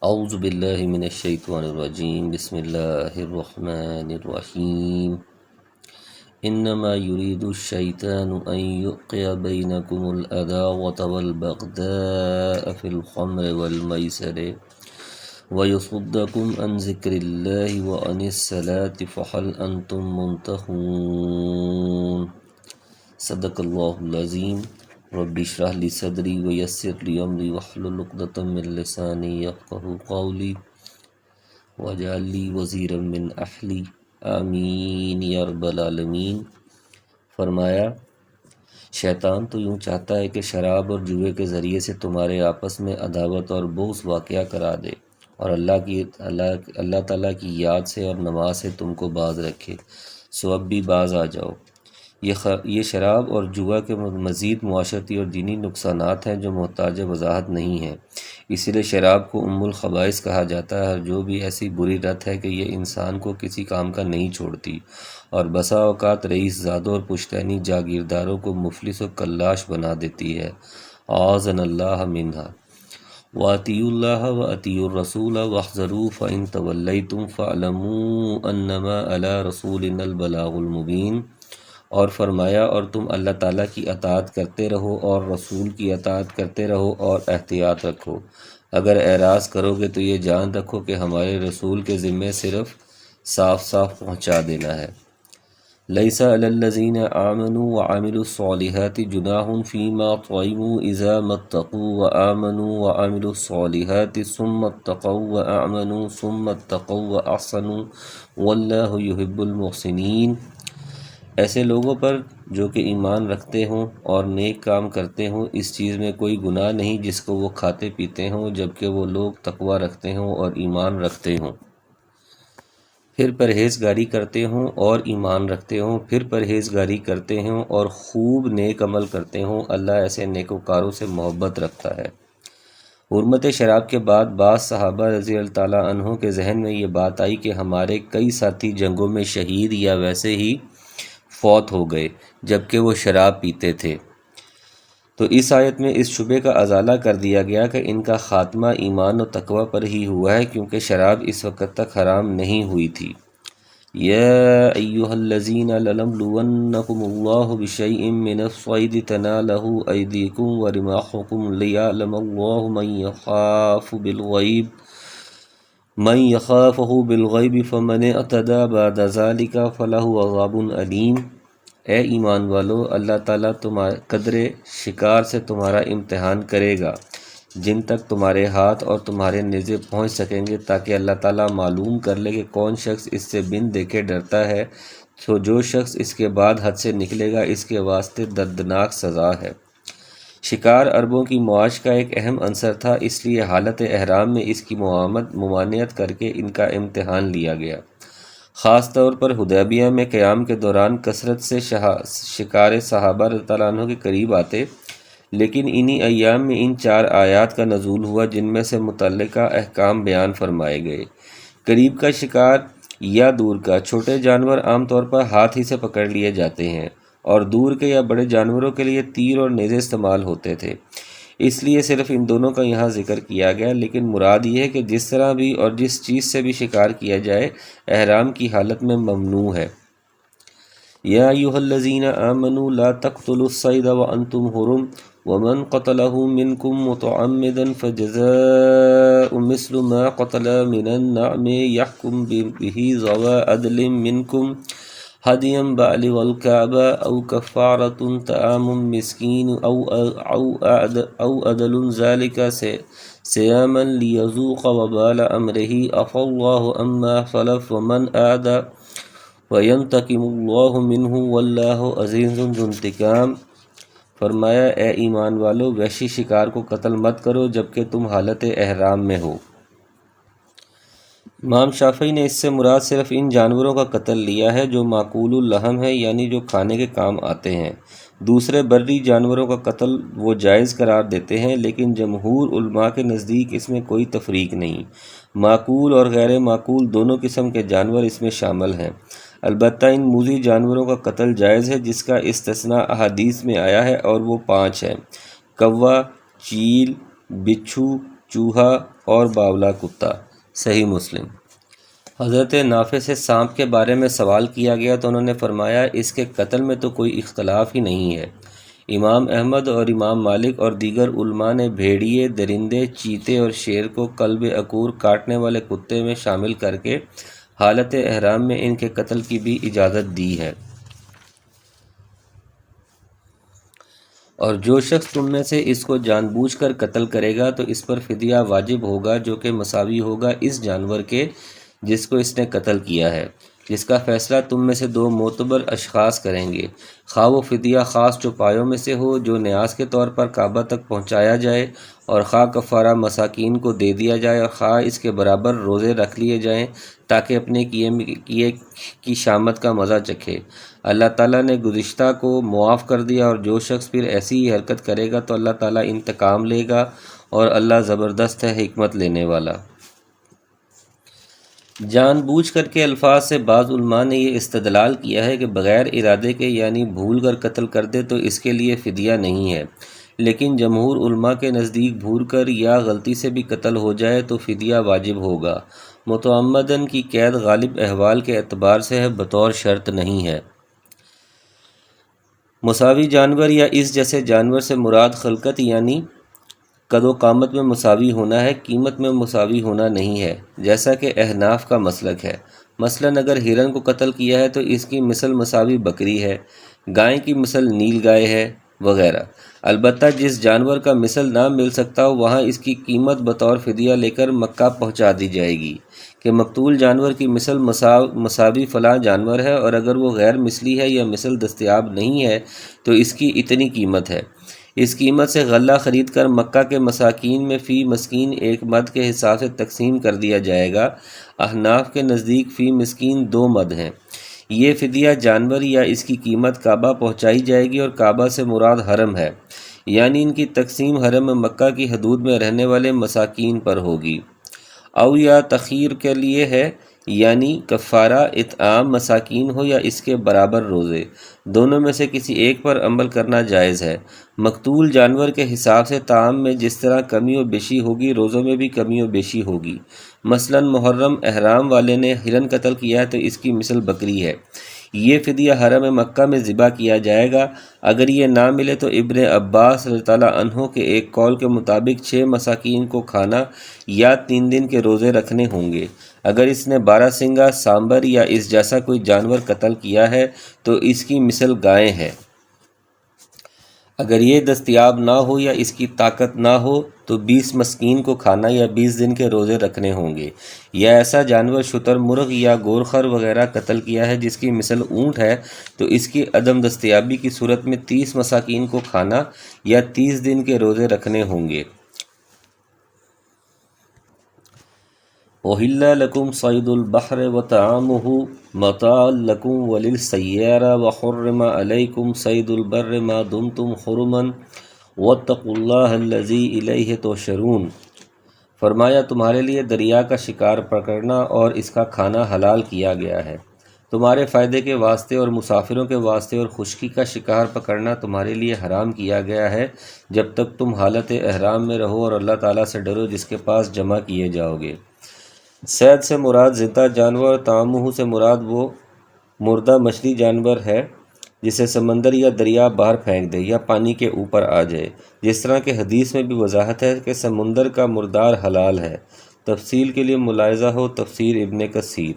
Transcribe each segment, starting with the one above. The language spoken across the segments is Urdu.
اعوذ باللہ من الشیطان الرجیم بسم اللہ الرحمن الرحیم انما يريد الشیطان ان يوقع بینکم العداوة والبغضاء في الخمر والمیسر ويصدكم عن ذکر اللہ وعن الصلاة فهل انتم منتهون۔ صدق اللہ العظیم۔ رب اشرح لی صدری ویسر لی امری واحلل عقدۃ من لسانی یفقہوا قولی واجعل لی وزیرا من اہلی آمین یا رب العالمین۔ فرمایا، شیطان تو یوں چاہتا ہے کہ شراب اور جوئے کے ذریعے سے تمہارے آپس میں عداوت اور بغض واقعہ کرا دے، اور اللہ تعالیٰ کی یاد سے اور نماز سے تم کو باز رکھے، سو اب بھی باز آ جاؤ۔ یہ شراب اور جوا کے مزید معاشرتی اور دینی نقصانات ہیں جو محتاج وضاحت نہیں ہیں، اسی لیے شراب کو ام الخبائث کہا جاتا ہے، اور جو بھی ایسی بری لت ہے کہ یہ انسان کو کسی کام کا نہیں چھوڑتی، اور بسا اوقات رئیس زادوں اور پشتینی جاگیرداروں کو مفلس و کلاش بنا دیتی ہے۔ اعاذنا اللہ منہا۔ وَأَطِیعُوا اللَّهَ وَأَطِیعُوا الرَّسُولَ وَاحْذَرُوا فَإِن تَوَلَّیْتُمْ فَاعْلَمُوا أَنَّمَا عَلَىٰ رَسُولِنَا الْبَلَاغُ الْمُبِینُ۔ اور فرمایا، اور تم اللہ تعالیٰ کی اطاعت کرتے رہو اور رسول کی اطاعت کرتے رہو اور احتیاط رکھو۔ اگر اعراض کرو گے تو یہ جان رکھو کہ ہمارے رسول کے ذمے صرف صاف صاف پہنچا دینا ہے۔ لیس علی الذین آمنوا وعملوا الصالحات جناح فیما طعموا اذا ما اتقوا وآمنوا وعملوا الصالحات ثم اتقوا وآمنوا ثم اتقوا واحسنوا واللہ یحب المحسنین۔ ایسے لوگوں پر جو کہ ایمان رکھتے ہوں اور نیک کام کرتے ہوں، اس چیز میں کوئی گناہ نہیں جس کو وہ کھاتے پیتے ہوں، جبکہ وہ لوگ تقوی رکھتے ہوں اور ایمان رکھتے ہوں، پھر پرہیزگاری کرتے ہوں اور ایمان رکھتے ہوں، پھر پرہیزگاری کرتے ہوں اور خوب نیک عمل کرتے ہوں۔ اللہ ایسے نیکوکاروں سے محبت رکھتا ہے۔ حرمت شراب کے بعد بعض صحابہ رضی اللہ تعالیٰ عنہ کے ذہن میں یہ بات آئی کہ ہمارے کئی ساتھی جنگوں میں شہید یا ویسے ہی فوت ہو گئے جبکہ وہ شراب پیتے تھے، تو اس آیت میں اس شبے کا ازالہ کر دیا گیا کہ ان کا خاتمہ ایمان و تقوی پر ہی ہوا ہے، کیونکہ شراب اس وقت تک حرام نہیں ہوئی تھی۔ یا ایہا الذین لنبلونکم اللہ بشیء من الصید تنالہ ایدیکم ورماحکم لیعلم اللہ من یخافہ بالغیب فمن اعتدی بعد ذلک فلہ عذاب علیم۔ اے ایمان والو، اللہ تعالیٰ قدرے شکار سے تمہارا امتحان کرے گا جن تک تمہارے ہاتھ اور تمہارے نیزے پہنچ سکیں گے، تاکہ اللہ تعالیٰ معلوم کر لے کہ کون شخص اس سے بن دیکھے ڈرتا ہے، تو جو شخص اس کے بعد حد سے نکلے گا اس کے واسطے دردناک سزا ہے۔ شکار عربوں کی معاش کا ایک اہم عنصر تھا، اس لیے حالت احرام میں اس کی ممانعت کر کے ان کا امتحان لیا گیا۔ خاص طور پر حدیبیہ میں قیام کے دوران کثرت سے شکار صحابہ رضی اللہ عنہ کے قریب آتے، لیکن انہی ایام میں ان 4 آیات کا نزول ہوا جن میں سے متعلقہ احکام بیان فرمائے گئے۔ قریب کا شکار یا دور کا، چھوٹے جانور عام طور پر ہاتھ ہی سے پکڑ لیے جاتے ہیں، اور دور کے یا بڑے جانوروں کے لیے تیر اور نیزے استعمال ہوتے تھے، اس لیے صرف ان دونوں کا یہاں ذکر کیا گیا، لیکن مراد یہ ہے کہ جس طرح بھی اور جس چیز سے بھی شکار کیا جائے احرام کی حالت میں ممنوع ہے۔ یا ایھا الذین آمنوا لا تقتلوا الصید وانتم حرم ومن قتلہ منکم متعمدا فجزاء مثل ما قتل من النعم یحکم بہ ذوی عدل منکم ہدیا بالغ الکعبہ او کفارۃ طعام مسکین او عدل ذلک صیاما لیذوق وبال امرہ عفا اللہ عما سلف ومن اعاد وینتقم اللہ منہ واللہ عزیز ذو انتقام۔ فرمایا، اے ایمان والو، وحشی شکار کو قتل مت کرو جبکہ تم حالت احرام میں ہو۔ امام شافعی نے اس سے مراد صرف ان جانوروں کا قتل لیا ہے جو معقول اللحم ہے، یعنی جو کھانے کے کام آتے ہیں۔ دوسرے بری جانوروں کا قتل وہ جائز قرار دیتے ہیں، لیکن جمہور علماء کے نزدیک اس میں کوئی تفریق نہیں، معقول اور غیر معقول دونوں قسم کے جانور اس میں شامل ہیں۔ البتہ ان موذی جانوروں کا قتل جائز ہے جس کا استثناء احادیث میں آیا ہے، اور وہ 5 ہیں: کوا، چیل، بچھو، چوہا اور باولا کتا۔ صحیح مسلم۔ حضرت نافع سے سانپ کے بارے میں سوال کیا گیا تو انہوں نے فرمایا اس کے قتل میں تو کوئی اختلاف ہی نہیں ہے۔ امام احمد اور امام مالک اور دیگر علماء نے بھیڑیے، درندے، چیتے اور شیر کو کلب عقور کاٹنے والے کتے میں شامل کر کے حالت احرام میں ان کے قتل کی بھی اجازت دی ہے۔ اور جو شخص تم میں سے اس کو جان بوجھ کر قتل کرے گا تو اس پر فدیہ واجب ہوگا جو کہ مساوی ہوگا اس جانور کے جس کو اس نے قتل کیا ہے، جس کا فیصلہ تم میں سے دو معتبر اشخاص کریں گے، خواہ وہ فدیہ خاص چوپایوں میں سے ہو جو نیاز کے طور پر کعبہ تک پہنچایا جائے اور خواہ کفارہ مساکین کو دے دیا جائے اور خواہ اس کے برابر روزے رکھ لیے جائیں تاکہ اپنے کیے کی شامت کا مزہ چکھے۔ اللہ تعالیٰ نے گزشتہ کو معاف کر دیا اور جو شخص پھر ایسی ہی حرکت کرے گا تو اللہ تعالیٰ انتقام لے گا اور اللہ زبردست ہے، حکمت لینے والا۔ جان بوجھ کر کے الفاظ سے بعض علماء نے یہ استدلال کیا ہے کہ بغیر ارادے کے یعنی بھول کر قتل کر دے تو اس کے لیے فدیہ نہیں ہے، لیکن جمہور علماء کے نزدیک بھول کر یا غلطی سے بھی قتل ہو جائے تو فدیہ واجب ہوگا۔ متعمدن کی قید غالب احوال کے اعتبار سے ہے، بطور شرط نہیں ہے۔ مساوی جانور یا اس جیسے جانور سے مراد خلقت یعنی قد و قامت میں مساوی ہونا ہے، قیمت میں مساوی ہونا نہیں ہے، جیسا کہ احناف کا مسلک ہے۔ مثلاً اگر ہرن کو قتل کیا ہے تو اس کی مثل مساوی بکری ہے، گائے کی مثل نیل گائے ہے وغیرہ۔ البتہ جس جانور کا مثل نہ مل سکتا ہو وہاں اس کی قیمت بطور فدیہ لے کر مکہ پہنچا دی جائے گی کہ مقتول جانور کی مثل مساوی فلاں جانور ہے، اور اگر وہ غیر مثلی ہے یا مثل دستیاب نہیں ہے تو اس کی اتنی قیمت ہے۔ اس قیمت سے غلہ خرید کر مکہ کے مساکین میں فی مسکین ایک مد کے حساب سے تقسیم کر دیا جائے گا۔ احناف کے نزدیک فی مسکین 2 مد ہیں۔ یہ فدیہ جانور یا اس کی قیمت کعبہ پہنچائی جائے گی، اور کعبہ سے مراد حرم ہے، یعنی ان کی تقسیم حرم مکہ کی حدود میں رہنے والے مساکین پر ہوگی۔ او یا تخیر کے لیے ہے، یعنی کفارہ اطعام مساکین ہو یا اس کے برابر روزے، دونوں میں سے کسی ایک پر عمل کرنا جائز ہے۔ مقتول جانور کے حساب سے طعام میں جس طرح کمی و بیشی ہوگی روزوں میں بھی کمی و بیشی ہوگی۔ مثلاً محرم احرام والے نے ہرن قتل کیا ہے تو اس کی مثل بکری ہے، یہ فدیہ حرم مکہ میں ذبح کیا جائے گا۔ اگر یہ نہ ملے تو ابن عباس رضی اللہ عنہ کے ایک قول کے مطابق 6 مساکین کو کھانا یا 3 دن کے روزے رکھنے ہوں گے۔ اگر اس نے 12 سنگا، سامبر یا اس جیسا کوئی جانور قتل کیا ہے تو اس کی مثل گائے ہے۔ اگر یہ دستیاب نہ ہو یا اس کی طاقت نہ ہو تو 20 مسکین کو کھانا یا 20 دن کے روزے رکھنے ہوں گے۔ یا ایسا جانور شتر مرغ یا گورخر وغیرہ قتل کیا ہے جس کی مثل اونٹ ہے تو اس کی عدم دستیابی کی صورت میں 30 مساکین کو کھانا یا 30 دن کے روزے رکھنے ہوں گے۔ أُحِلَّ لَكُمْ صَيْدُ الْبَحْرِ وَطَعَامُهُ مَتَاعًا لَكُمْ وَلِلسَّيَّارَةِ وَحُرِّمَ عَلَيْكُمْ صَيْدُ الْبَرِّ مَا دُمْتُمْ حُرُمًا وَاتَّقُوا اللَّهَ الَّذِي إِلَيْهِ تُحْشَرُونَ۔ فرمایا تمہارے لیے دریا کا شکار پکڑنا اور اس کا کھانا حلال کیا گیا ہے، تمہارے فائدے کے واسطے اور مسافروں کے واسطے، اور خشکی کا شکار پکڑنا تمہارے لیے حرام کیا گیا ہے جب تک تم حالت احرام میں رہو، اور اللہ تعالیٰ سے ڈرو جس کے پاس جمع کیے جاؤ گے۔ صید سے مراد زندہ جانور، طعامہ سے مراد وہ مردہ مچھلی جانور ہے جسے سمندر یا دریا باہر پھینک دے یا پانی کے اوپر آ جائے، جس طرح کہ حدیث میں بھی وضاحت ہے کہ سمندر کا مردار حلال ہے۔ تفصیل کے لیے ملاحظہ ہو تفسیر ابن کثیر۔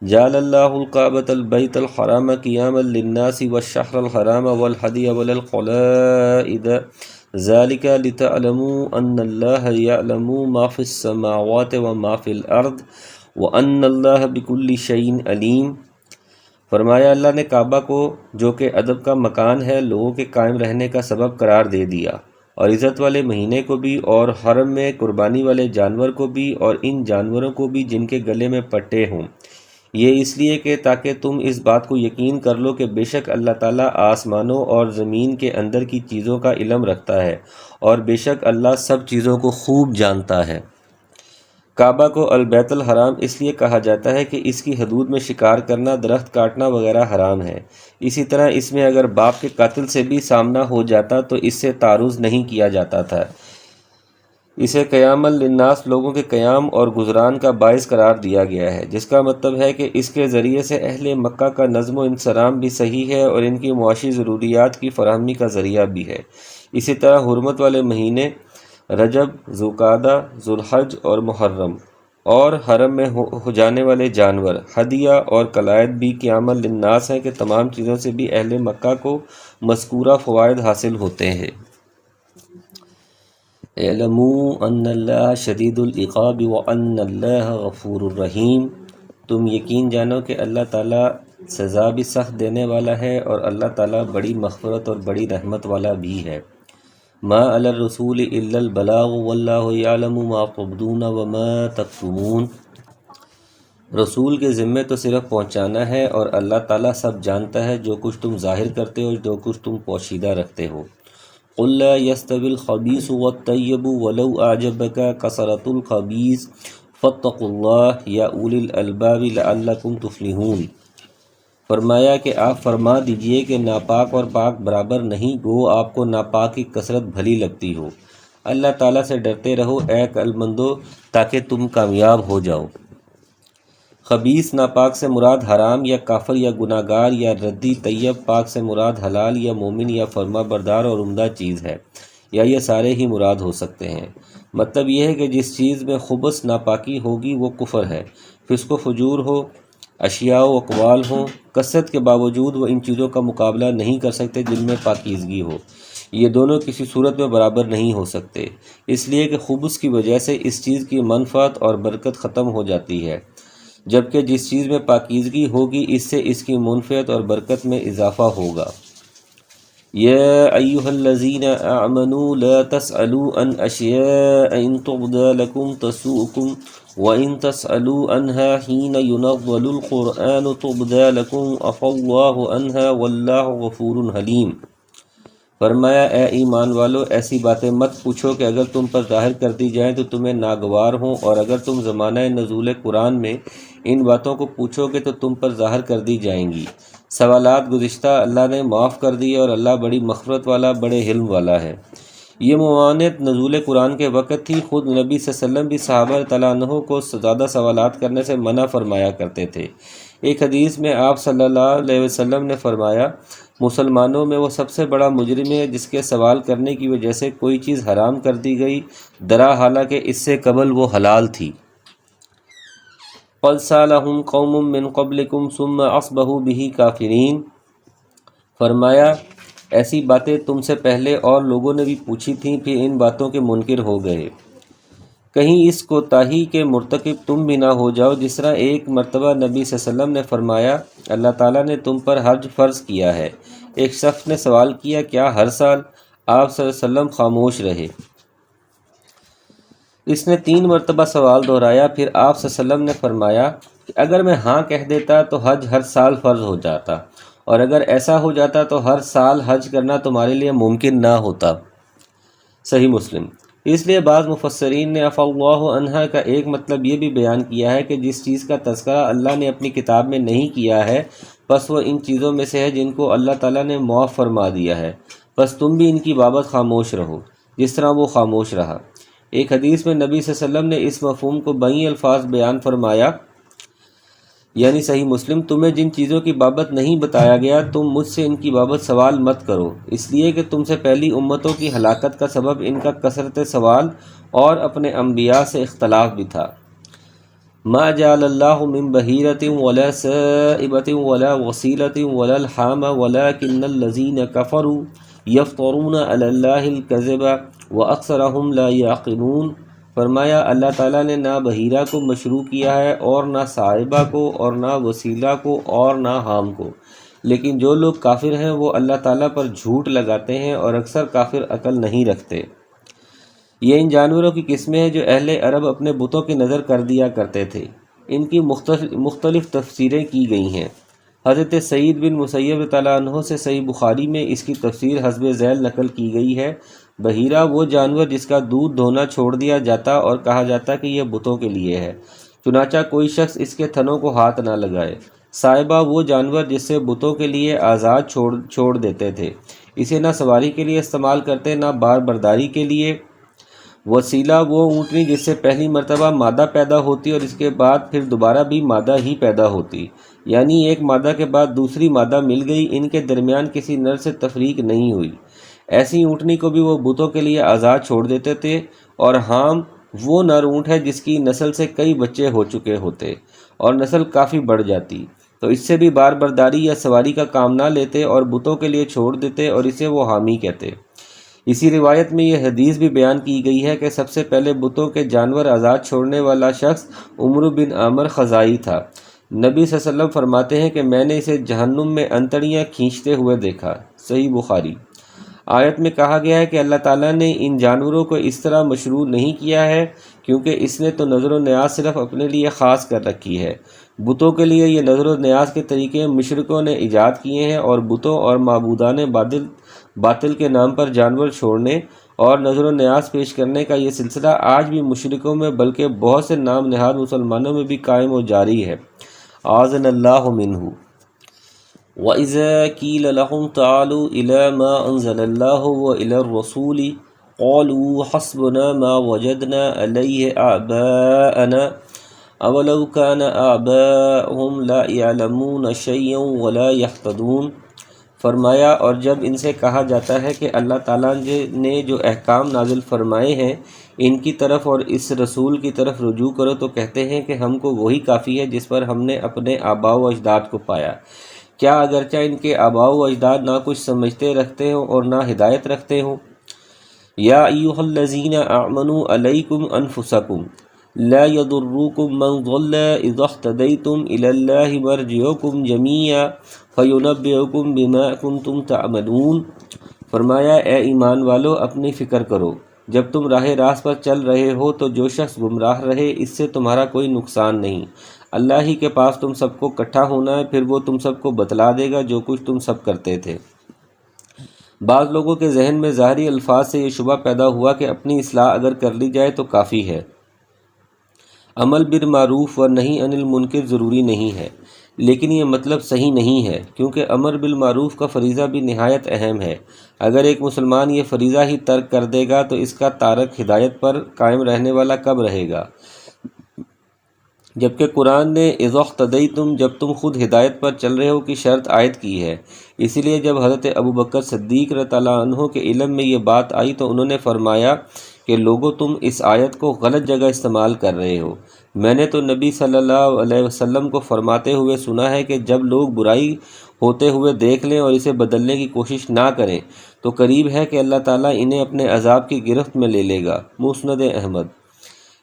جعل اللہ الکعبۃ البیت الحرام قیاما للناس والشہر الحرام والہدی والقلائد ذالک لتعلموا ان اللہ یعلم ما فی السماوات وما فی الارض وان اللہ بکل شیء علیم۔ فرمایا اللہ نے کعبہ کو جو کہ ادب کا مکان ہے لوگوں کے قائم رہنے کا سبب قرار دے دیا، اور عزت والے مہینے کو بھی، اور حرم میں قربانی والے جانور کو بھی، اور ان جانوروں کو بھی جن کے گلے میں پٹے ہوں، یہ اس لیے کہ تاکہ تم اس بات کو یقین کر لو کہ بے شک اللہ تعالیٰ آسمانوں اور زمین کے اندر کی چیزوں کا علم رکھتا ہے، اور بے شک اللہ سب چیزوں کو خوب جانتا ہے۔ کعبہ کو البیت الحرام اس لیے کہا جاتا ہے کہ اس کی حدود میں شکار کرنا، درخت کاٹنا وغیرہ حرام ہے۔ اسی طرح اس میں اگر باپ کے قاتل سے بھی سامنا ہو جاتا تو اس سے تعرض نہیں کیا جاتا تھا، اسے قیام للناس لوگوں کے قیام اور گزران کا باعث قرار دیا گیا ہے، جس کا مطلب ہے کہ اس کے ذریعے سے اہل مکہ کا نظم و انصرام بھی صحیح ہے اور ان کی معاشی ضروریات کی فراہمی کا ذریعہ بھی ہے۔ اسی طرح حرمت والے مہینے رجب، ذوالقعدہ، ذوالحج اور محرم، اور حرم میں ہو جانے والے جانور، ہدیہ اور قلائد بھی قیام للناس ہیں کہ تمام چیزوں سے بھی اہل مکہ کو مذکورہ فوائد حاصل ہوتے ہیں۔ اعلموا ان اللہ شدید العقاب وان اللہ غفور الرحیم، تم یقین جانو کہ اللہ تعالیٰ سزا بھی سخت دینے والا ہے اور اللہ تعالیٰ بڑی مغفرت اور بڑی رحمت والا بھی ہے۔ ما علی الرسول الا البلاغ واللہ یعلم ما تبدون وما تکتمون، رسول کے ذمے تو صرف پہنچانا ہے اور اللہ تعالیٰ سب جانتا ہے جو کچھ تم ظاہر کرتے ہو، جو کچھ تم پوشیدہ رکھتے ہو۔ قل لا يستوي الخبيث والطيب ولو أعجبك كثرة الخبيث فاتقوا الله يا أولي الألباب لعلكم تفلحون، فرمایا کہ آپ فرما دیجئے کہ ناپاک اور پاک برابر نہیں، گو آپ کو ناپاک کی کثرت بھلی لگتی ہو، اللہ تعالیٰ سے ڈرتے رہو اے عقل مندو تاکہ تم کامیاب ہو جاؤ۔ خبیث ناپاک سے مراد حرام یا کافر یا گناہ گار یا ردی، طیب پاک سے مراد حلال یا مومن یا فرما بردار اور عمدہ چیز ہے، یا یہ سارے ہی مراد ہو سکتے ہیں۔ مطلب یہ ہے کہ جس چیز میں خبث ناپاکی ہوگی وہ کفر ہے، فسق و فجور ہو، اشیاء و اقوال ہوں، کثرت کے باوجود وہ ان چیزوں کا مقابلہ نہیں کر سکتے جن میں پاکیزگی ہو، یہ دونوں کسی صورت میں برابر نہیں ہو سکتے، اس لیے کہ خبث کی وجہ سے اس چیز کی منفعت اور برکت ختم ہو جاتی ہے، جبکہ جس چیز میں پاکیزگی ہوگی اس سے اس کی منفعت اور برکت میں اضافہ ہوگا۔ یا ایھا الذین آمنوا لا تسألوا عن اشیاء ان تبد لکم تسؤکم وان تسألوا عنها حین ينزل القرآن تبد لکم عفا اللہ عنها واللہ غفور حلیم، فرمایا اے ایمان والو ایسی باتیں مت پوچھو کہ اگر تم پر ظاہر کر دی جائیں تو تمہیں ناگوار ہوں، اور اگر تم زمانہ نزول قرآن میں ان باتوں کو پوچھو گے تو تم پر ظاہر کر دی جائیں گی۔ سوالات گزشتہ اللہ نے معاف کر دیے اور اللہ بڑی مغفرت والا، بڑے حلم والا ہے۔ یہ ممانعت نزول قرآن کے وقت تھی، خود نبی صلی اللہ علیہ وسلم بھی صحابہ تعالیٰ عنہ کو زیادہ سوالات کرنے سے منع فرمایا کرتے تھے۔ ایک حدیث میں آپ صلی اللہ علیہ وسلم نے فرمایا، مسلمانوں میں وہ سب سے بڑا مجرم ہے جس کے سوال کرنے کی وجہ سے کوئی چیز حرام کر دی گئی درا حالانکہ اس سے قبل وہ حلال تھی۔ قَدْ سَأَلَهُمْ قَوْمٌ مِّن قَبْلِكُمْ ثُمَّ أَصْبَحُوا بِهِ كَافِرِينَ، فرمایا ایسی باتیں تم سے پہلے اور لوگوں نے بھی پوچھی تھیں، پھر ان باتوں کے منکر ہو گئے۔ کہیں اس کوتاہی کے مرتکب تم بھی نہ ہو جاؤ جس طرح ایک مرتبہ نبی صلی اللہ علیہ وسلم نے فرمایا اللہ تعالیٰ نے تم پر حج فرض کیا ہے۔ ایک شخص نے سوال کیا کیا ہر سال؟ آپ صلی اللہ علیہ وسلم خاموش رہے۔ اس نے 3 مرتبہ سوال دہرایا، پھر آپ صلی اللہ علیہ وسلم نے فرمایا کہ اگر میں ہاں کہہ دیتا تو حج ہر سال فرض ہو جاتا، اور اگر ایسا ہو جاتا تو ہر سال حج کرنا تمہارے لیے ممکن نہ ہوتا۔ صحیح مسلم۔ اس لیے بعض مفسرین نے عفا اللہ عنہا کا ایک مطلب یہ بھی بیان کیا ہے کہ جس چیز کا تذکرہ اللہ نے اپنی کتاب میں نہیں کیا ہے بس وہ ان چیزوں میں سے ہے جن کو اللہ تعالیٰ نے معاف فرما دیا ہے، بس تم بھی ان کی بابت خاموش رہو جس طرح وہ خاموش رہا۔ ایک حدیث میں نبی صلی اللہ علیہ وسلم نے اس مفہوم کو بئی الفاظ بیان فرمایا، یعنی صحیح مسلم، تمہیں جن چیزوں کی بابت نہیں بتایا گیا تم مجھ سے ان کی بابت سوال مت کرو، اس لیے کہ تم سے پہلی امتوں کی ہلاکت کا سبب ان کا کثرت سوال اور اپنے انبیاء سے اختلاف بھی تھا۔ ما جعل اللہ من بحیرۃ ولا سائبۃ ولا وصیلۃ ولا الحام ولکن الذین کفروا یفترون علی اللہ الکذب واکثرهم لا یعقلون، فرمایا اللہ تعالیٰ نے نہ بحیرہ کو مشروع کیا ہے اور نہ صائبہ کو اور نہ وسیلہ کو اور نہ حام کو، لیکن جو لوگ کافر ہیں وہ اللہ تعالیٰ پر جھوٹ لگاتے ہیں اور اکثر کافر عقل نہیں رکھتے۔ یہ ان جانوروں کی قسمیں ہیں جو اہل عرب اپنے بتوں کی نظر کر دیا کرتے تھے۔ ان کی مختلف تفسیریں کی گئی ہیں۔ حضرت سعید بن مسیب تعالیٰ عنہ سے صحیح بخاری میں اس کی تفسیر حسب ذیل نقل کی گئی ہے۔ بحیرہ وہ جانور جس کا دودھ دھونا چھوڑ دیا جاتا اور کہا جاتا کہ یہ بتوں کے لیے ہے، چنانچہ کوئی شخص اس کے تھنوں کو ہاتھ نہ لگائے۔ صائبہ وہ جانور جس سے بتوں کے لیے آزاد چھوڑ دیتے تھے، اسے نہ سواری کے لیے استعمال کرتے نہ بار برداری کے لیے۔ وسیلہ وہ اونٹنی جس سے پہلی مرتبہ مادہ پیدا ہوتی اور اس کے بعد پھر دوبارہ بھی مادہ ہی پیدا ہوتی، یعنی ایک مادہ کے بعد دوسری مادہ مل گئی، ان کے درمیان کسی نر سے تفریق نہیں ہوئی۔ ایسی اونٹنی کو بھی وہ بتوں کے لیے آزاد چھوڑ دیتے تھے، اور حام وہ نر اونٹ ہے جس کی نسل سے کئی بچے ہو چکے ہوتے اور نسل کافی بڑھ جاتی، تو اس سے بھی بار برداری یا سواری کا کام نہ لیتے اور بتوں کے لیے چھوڑ دیتے، اور اسے وہ حامی کہتے۔ اسی روایت میں یہ حدیث بھی بیان کی گئی ہے کہ سب سے پہلے بتوں کے جانور آزاد چھوڑنے والا شخص عمرو بن عامر خزاعی تھا۔ نبی صلی اللہ علیہ وسلم فرماتے ہیں کہ میں نے اسے جہنم میں انتڑیاں کھینچتے ہوئے دیکھا، صحیح بخاری۔ آیت میں کہا گیا ہے کہ اللہ تعالیٰ نے ان جانوروں کو اس طرح مشروع نہیں کیا ہے کیونکہ اس نے تو نظر و نیاز صرف اپنے لیے خاص کر رکھی ہے۔ بتوں کے لیے یہ نظر و نیاز کے طریقے مشرکوں نے ایجاد کیے ہیں، اور بتوں اور معبودان باطل کے نام پر جانور چھوڑنے اور نظر و نیاز پیش کرنے کا یہ سلسلہ آج بھی مشرکوں میں بلکہ بہت سے نام نہاد مسلمانوں میں بھی قائم و جاری ہے، اعاذنا اللہ منہ۔ وَإِذَا قِيلَ لَهُمْ تَعَالُوا إِلَى مَا أَنزَلَ اللَّهُ وَإِلَى الرَّسُولِ قَالُوا حَسْبُنَا مَا وَجَدْنَا عَلَيْهِ آبَاءَنَا أَوَلَوْ كَانَ آبَاؤُهُمْ لَا يَعْلَمُونَ شَيْئًا وَلَا يَهْتَدُونَ۔ فرمایا، اور جب ان سے کہا جاتا ہے کہ اللہ تعالیٰ نے جو احکام نازل فرمائے ہیں ان کی طرف اور اس رسول کی طرف رجوع کرو، تو کہتے ہیں کہ ہم کو وہی کافی ہے جس پر ہم نے اپنے آباء و اجداد کو پایا۔ کیا اگرچہ ان کے آباء و اجداد نہ کچھ سمجھتے رکھتے ہوں اور نہ ہدایت رکھتے ہوں؟ یا ایھا الذین آمنوا علیکم انفسکم لا یضرکم من ضل اذا اہتدیتم الی اللہ مرجعکم جمیعا فینبئکم بما کنتم تعملون۔ فرمایا، اے ایمان والو، اپنی فکر کرو، جب تم راہ راست پر چل رہے ہو تو جو شخص گمراہ رہے اس سے تمہارا کوئی نقصان نہیں، اللہ ہی کے پاس تم سب کو اکٹھا ہونا ہے، پھر وہ تم سب کو بتلا دے گا جو کچھ تم سب کرتے تھے۔ بعض لوگوں کے ذہن میں ظاہری الفاظ سے یہ شبہ پیدا ہوا کہ اپنی اصلاح اگر کر لی جائے تو کافی ہے، عمل بالمعروف و نہی عن المنکر ضروری نہیں ہے، لیکن یہ مطلب صحیح نہیں ہے، کیونکہ امر بالمعروف کا فریضہ بھی نہایت اہم ہے۔ اگر ایک مسلمان یہ فریضہ ہی ترک کر دے گا تو اس کا تارک ہدایت پر قائم رہنے والا کب رہے گا؟ جبکہ قرآن نے اذا اہتدیتم، جب تم خود ہدایت پر چل رہے ہو کی شرط عائد کی ہے۔ اسی لیے جب حضرت ابوبکر صدیق رضی اللہ عنہ کے علم میں یہ بات آئی تو انہوں نے فرمایا کہ لوگو، تم اس آیت کو غلط جگہ استعمال کر رہے ہو۔ میں نے تو نبی صلی اللہ علیہ وسلم کو فرماتے ہوئے سنا ہے کہ جب لوگ برائی ہوتے ہوئے دیکھ لیں اور اسے بدلنے کی کوشش نہ کریں تو قریب ہے کہ اللہ تعالیٰ انہیں اپنے عذاب کی گرفت میں لے لے گا، مسند احمد۔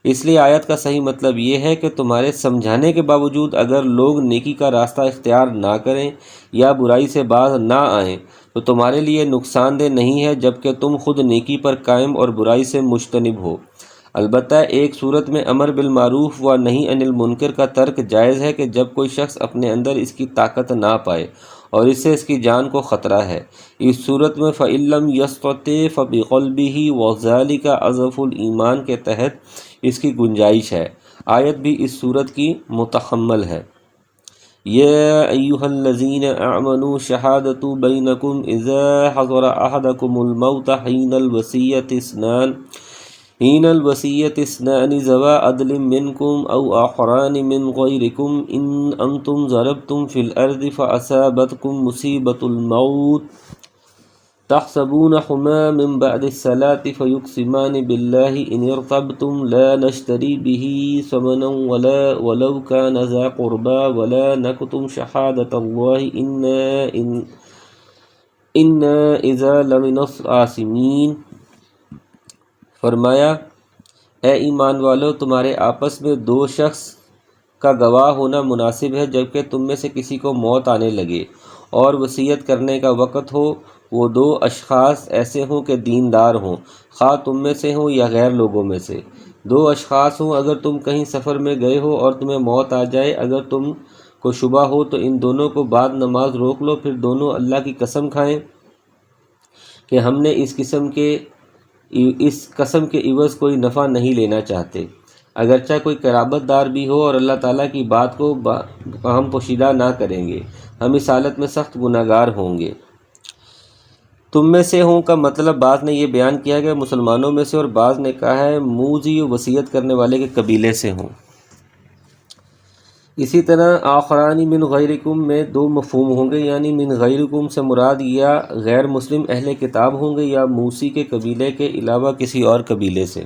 اس لیے آیت کا صحیح مطلب یہ ہے کہ تمہارے سمجھانے کے باوجود اگر لوگ نیکی کا راستہ اختیار نہ کریں یا برائی سے باز نہ آئیں تو تمہارے لیے نقصان دہ نہیں ہے، جبکہ تم خود نیکی پر قائم اور برائی سے مجتنب ہو۔ البتہ ایک صورت میں امر بالمعروف و نہی عن المنکر کا ترک جائز ہے کہ جب کوئی شخص اپنے اندر اس کی طاقت نہ پائے اور اس سے اس کی جان کو خطرہ ہے۔ اس صورت میں فَإِن لَّمْ يَسْتَطِعْ فَبِقَلْبِهِ وَذَلِكَ أَضْعَفُ الْإِيمَانِ کے تحت اس کی گنجائش ہے۔ آیت بھی اس صورت کی متحمل ہے۔ یا ایھا الذین آمنوا شہادۃ بینکم اذا حضر احدکم الموت حین الوصیۃ اثنان ذوا عدل منکم او آخران من غیرکم ان انتم ضربتم فی الارض فاصابتکم مصیبۃ الموت تحسبونہما من بعد الصلاة فیقسمان باللہ ان ارتبتم لا نشتری به ثمنا ولو کان ذا قربا ولا نکتم شہادۃ اللہ انا اذا لمن الآثمین۔ فرمایا، اے ایمان والو، تمہارے آپس میں دو شخص کا گواہ ہونا مناسب ہے جبکہ تم میں سے کسی کو موت آنے لگے اور وصیت کرنے کا وقت ہو۔ وہ دو اشخاص ایسے ہوں کہ دیندار ہوں، خواہ تم میں سے ہوں یا غیر لوگوں میں سے۔ دو اشخاص ہوں، اگر تم کہیں سفر میں گئے ہو اور تمہیں موت آ جائے، اگر تم کو شبہ ہو تو ان دونوں کو بعد نماز روک لو، پھر دونوں اللہ کی قسم کھائیں کہ ہم نے اس قسم کے عوض کوئی نفع نہیں لینا چاہتے، اگرچہ کوئی قرابت دار بھی ہو، اور اللہ تعالیٰ کی بات کو ہم پوشیدہ نہ کریں گے، ہم اس حالت میں سخت گناہگار ہوں گے۔ تم میں سے ہوں کا مطلب بعض نے یہ بیان کیا کہ مسلمانوں میں سے، اور بعض نے کہا ہے موذی وصیت کرنے والے کے قبیلے سے ہوں۔ اسی طرح آخرانی من غیرکم میں دو مفہوم ہوں گے، یعنی من غیرکم سے مراد یا غیر مسلم اہل کتاب ہوں گے یا موسی کے قبیلے کے علاوہ کسی اور قبیلے سے۔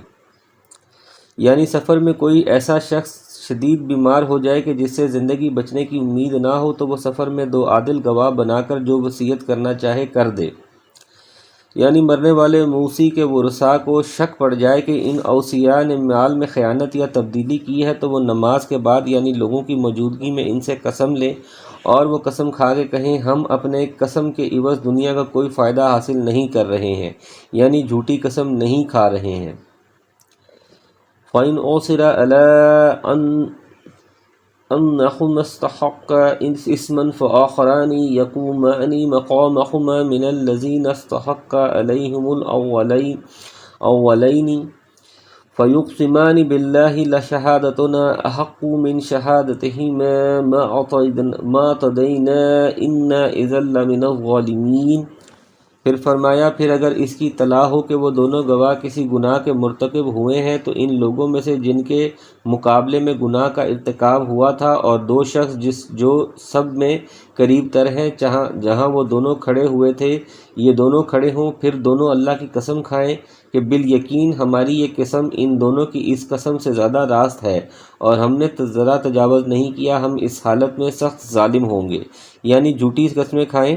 یعنی سفر میں کوئی ایسا شخص شدید بیمار ہو جائے کہ جس سے زندگی بچنے کی امید نہ ہو تو وہ سفر میں دو عادل گواہ بنا کر جو وصیت کرنا چاہے کر دے۔ یعنی مرنے والے موسی کے ورثاء کو شک پڑ جائے کہ ان اوصیاء نے مال میں خیانت یا تبدیلی کی ہے تو وہ نماز کے بعد یعنی لوگوں کی موجودگی میں ان سے قسم لیں اور وہ قسم کھا کے کہیں ہم اپنے قسم کے عوض دنیا کا کوئی فائدہ حاصل نہیں کر رہے ہیں، یعنی جھوٹی قسم نہیں کھا رہے ہیں۔ فَإِنْ أُصِرَ عَلَىٰ أَنَّهُمَا اسْتَحَقَّا إِثْمًا فَآخَرَانِ يَقُومَانِ مَقَامَهُمَا مِنَ الَّذِينَ اسْتَحَقَّ عَلَيْهِمُ الْأَوَّلَيْنِ فَيُقْسِمَانِ بِاللَّهِ لَشَهَادَتُنَا أَحَقُّ مِنْ شَهَادَتِهِمَا مَا اعْتَدَيْنَا إِنَّا إِذًا لَّمِنَ الظَّالِمِينَ۔ پھر فرمایا پھر اگر اس کی اطلاع ہو کہ وہ دونوں گواہ کسی گناہ کے مرتکب ہوئے ہیں تو ان لوگوں میں سے جن کے مقابلے میں گناہ کا ارتکاب ہوا تھا اور دو شخص جو سب میں قریب تر ہیں جہاں وہ دونوں کھڑے ہوئے تھے یہ دونوں کھڑے ہوں، پھر دونوں اللہ کی قسم کھائیں کہ بالیقین ہماری یہ قسم ان دونوں کی اس قسم سے زیادہ راست ہے اور ہم نے ذرا تجاوز نہیں کیا، ہم اس حالت میں سخت ظالم ہوں گے۔ یعنی جھوٹی قسمیں کھائیں۔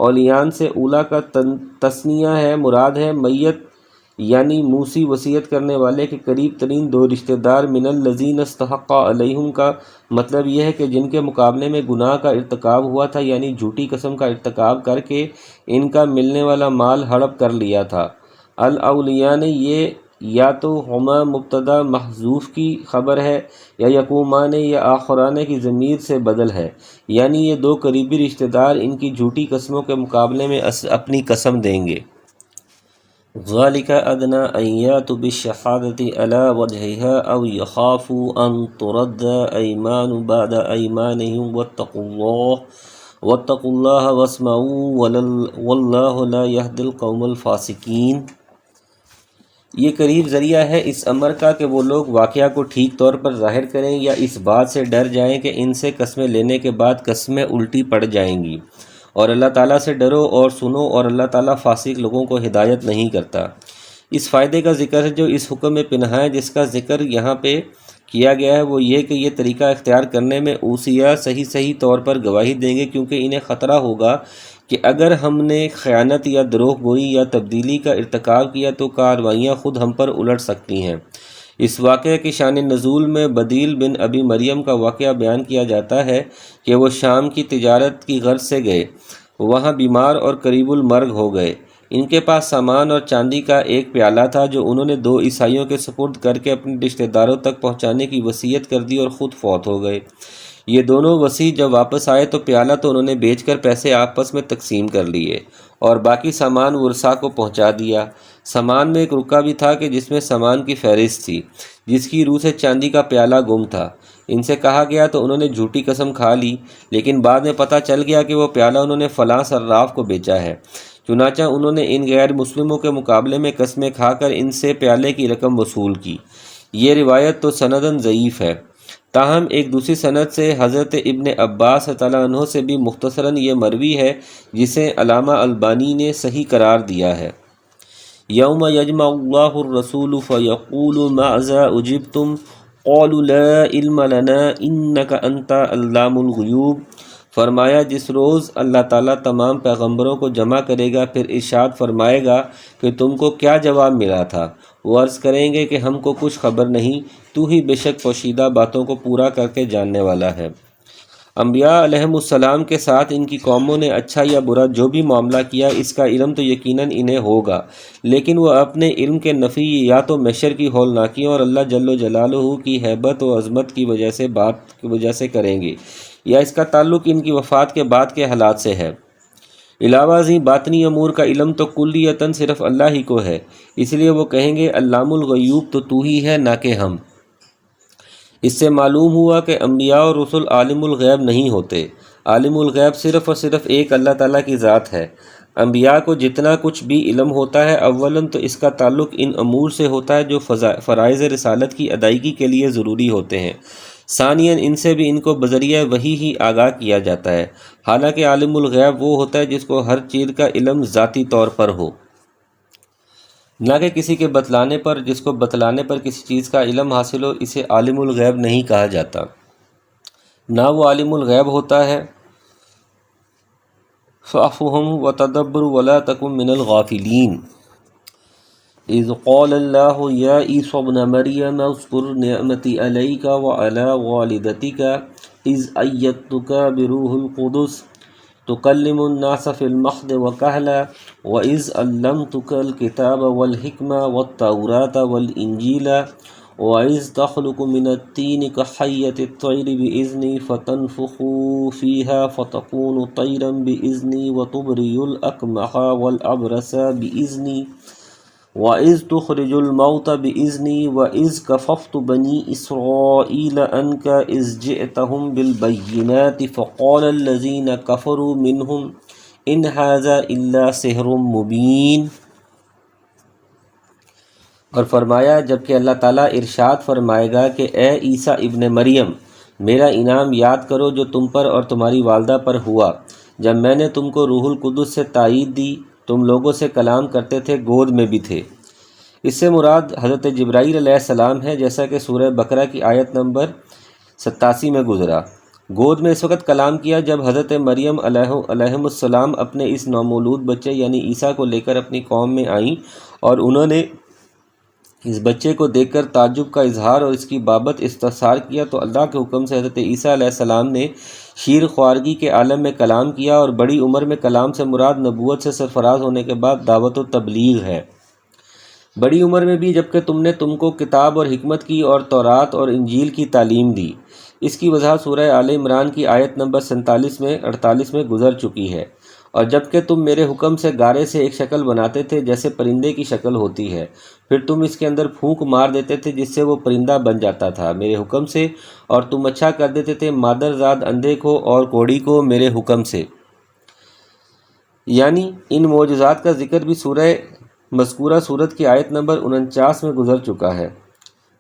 اولیان سے اولا کا تثنیہ ہے، مراد ہے میت یعنی موسی وصیت کرنے والے کے قریب ترین دو رشتہ دار۔ من الذین استحق علیہم کا مطلب یہ ہے کہ جن کے مقابلے میں گناہ کا ارتکاب ہوا تھا، یعنی جھوٹی قسم کا ارتکاب کر کے ان کا ملنے والا مال ہڑپ کر لیا تھا۔ الاولیاء نے یہ یا تو ہما مبتدا محذوف کی خبر ہے یا یقومان یا آخران کی ضمیر سے بدل ہے، یعنی یہ دو قریبی رشتہ دار ان کی جھوٹی قسموں کے مقابلے میں اپنی قسم دیں گے۔ ذالک ادنی ان یاتوا بالشہادۃ علی وجہہا او یخافوا ان ترد ایمان بعد ایمانہم واتقوا اللہ واسمعوا واللہ لا یہدی القوم الفاسقین۔ یہ قریب ذریعہ ہے اس امر کا کہ وہ لوگ واقعہ کو ٹھیک طور پر ظاہر کریں یا اس بات سے ڈر جائیں کہ ان سے قسمیں لینے کے بعد قسمیں الٹی پڑ جائیں گی، اور اللہ تعالیٰ سے ڈرو اور سنو، اور اللہ تعالیٰ فاسق لوگوں کو ہدایت نہیں کرتا۔ اس فائدے کا ذکر ہے جو اس حکم میں پنہا ہے جس کا ذکر یہاں پہ کیا گیا ہے، وہ یہ کہ یہ طریقہ اختیار کرنے میں اوصیاء صحیح طور پر گواہی دیں گے، کیونکہ انہیں خطرہ ہوگا کہ اگر ہم نے خیانت یا دروغ گوئی یا تبدیلی کا ارتکاب کیا تو کارروائیاں خود ہم پر الٹ سکتی ہیں۔ اس واقعے کی شان نزول میں بدیل بن ابی مریم کا واقعہ بیان کیا جاتا ہے کہ وہ شام کی تجارت کی غرض سے گئے، وہاں بیمار اور قریب المرگ ہو گئے۔ ان کے پاس سامان اور چاندی کا ایک پیالہ تھا جو انہوں نے دو عیسائیوں کے سپرد کر کے اپنے رشتہ داروں تک پہنچانے کی وصیت کر دی اور خود فوت ہو گئے۔ یہ دونوں وصی جب واپس آئے تو پیالہ تو انہوں نے بیچ کر پیسے آپس میں تقسیم کر لیے اور باقی سامان ورثاء کو پہنچا دیا۔ سامان میں ایک رکا بھی تھا کہ جس میں سامان کی فہرست تھی، جس کی روح سے چاندی کا پیالہ گم تھا۔ ان سے کہا گیا تو انہوں نے جھوٹی قسم کھا لی، لیکن بعد میں پتہ چل گیا کہ وہ پیالہ انہوں نے فلاں صراف کو بیچا ہے، چنانچہ انہوں نے ان غیر مسلموں کے مقابلے میں قسمیں کھا کر ان سے پیالے کی رقم وصول کی۔ یہ روایت تو سنداً ضعیف ہے، تاہم ایک دوسری سند سے حضرت ابن عباس تعالیٰ عنہ سے بھی مختصراً یہ مروی ہے جسے علامہ البانی نے صحیح قرار دیا ہے۔ یوم یجمع اللہ الرسول فیقول ماذا اجبتم قالوا لا علم لنا انک انت علام الغیوب۔ فرمایا جس روز اللہ تعالیٰ تمام پیغمبروں کو جمع کرے گا پھر ارشاد فرمائے گا کہ تم کو کیا جواب ملا تھا، وہ عرض کریں گے کہ ہم کو کچھ خبر نہیں، تو ہی بے شک پوشیدہ باتوں کو پورا کر کے جاننے والا ہے۔ انبیاء علیہم السلام کے ساتھ ان کی قوموں نے اچھا یا برا جو بھی معاملہ کیا اس کا علم تو یقیناً انہیں ہوگا، لیکن وہ اپنے علم کے نفی یا تو محشر کی ہولناکیوں اور اللہ جل جلالہ کی ہیبت و عظمت کی وجہ سے کریں گے، یا اس کا تعلق ان کی وفات کے بعد کے حالات سے ہے۔ علاوہ ازیں باطنی امور کا علم تو کلیتاً صرف اللہ ہی کو ہے، اس لیے وہ کہیں گے علام الغیوب تو ہی ہے نہ کہ ہم۔ اس سے معلوم ہوا کہ انبیاء اور رسل عالم الغیب نہیں ہوتے، عالم الغیب صرف اور صرف ایک اللہ تعالیٰ کی ذات ہے۔ انبیاء کو جتنا کچھ بھی علم ہوتا ہے اولاً تو اس کا تعلق ان امور سے ہوتا ہے جو فرائض رسالت کی ادائیگی کے لیے ضروری ہوتے ہیں، ثانیاً ان سے بھی ان کو بذریعہ وحی ہی آگاہ کیا جاتا ہے، حالانکہ عالم الغیب وہ ہوتا ہے جس کو ہر چیز کا علم ذاتی طور پر ہو، نہ کہ کسی کے بتلانے پر۔ جس کو بتلانے پر کسی چیز کا علم حاصل ہو اسے عالم الغیب نہیں کہا جاتا، نہ وہ عالم الغیب ہوتا ہے۔ فَافْهَمْ وَتَدَبَّرْ وَلَا تَكُنْ مِنَ الْغَافِلِينَ اذ قال الله يا عيسى ابن مريم اذكر نعمتي عليك وعلى والدتك اذ أيدتك بروح القدس تكلم الناس في المهد وكهلا وإذ علمتك الكتاب والحكمة والتوراة والإنجيل وإذ تخلق من الطين كحية الطير بإذني فتنفخ فيها فتكون طيرا بإذني وتبرئ الأكمه والأبرص بإذني وَإِذْ تُخْرِجُ الْمَوْتَ بِإِذْنِي وَإِذْ كَفَفْتُ بَنِي إِسْرَائِيلَ عَنْكَ إِذْ جِئْتَهُم بِالْبَيِّنَاتِ فَقَالَ الَّذِينَ كَفَرُوا مِنْهُمْ إِنْ هَذَا إِلَّا سِحْرٌ مُبِينٌ۔ اور فرمایا جبکہ اللہ تعالیٰ ارشاد فرمائے گا کہ اے عیسیٰ ابن مریم، میرا انعام یاد کرو جو تم پر اور تمہاری والدہ پر ہوا جب میں نے تم کو روح القدس سے تائید دی، تم لوگوں سے کلام کرتے تھے، گود میں بھی تھے۔ اس سے مراد حضرت جبرائیل علیہ السلام ہے، جیسا کہ سورہ بقرہ کی آیت نمبر 87 میں گزرا۔ گود میں اس وقت کلام کیا جب حضرت مریم علیہم السلام اپنے اس نومولود بچے یعنی عیسیٰ کو لے کر اپنی قوم میں آئیں اور انہوں نے اس بچے کو دیکھ کر تعجب کا اظہار اور اس کی بابت استفسار کیا، تو اللہ کے حکم سے حضرت عیسیٰ علیہ السلام نے شیر خوارگی کے عالم میں کلام کیا، اور بڑی عمر میں کلام سے مراد نبوت سے سرفراز ہونے کے بعد دعوت و تبلیغ ہے۔ بڑی عمر میں بھی جبکہ تم کو کتاب اور حکمت کی اور تورات اور انجیل کی تعلیم دی۔ اس کی وضاحت سورہ آل عمران کی آیت نمبر 48 میں گزر چکی ہے۔ اور جبکہ تم میرے حکم سے گارے سے ایک شکل بناتے تھے جیسے پرندے کی شکل ہوتی ہے، پھر تم اس کے اندر پھونک مار دیتے تھے جس سے وہ پرندہ بن جاتا تھا میرے حکم سے، اور تم اچھا کر دیتے تھے مادرزاد اندھے کو اور کوڑی کو میرے حکم سے۔ یعنی ان معجزات کا ذکر بھی مذکورہ صورت کی آیت نمبر 49 میں گزر چکا ہے۔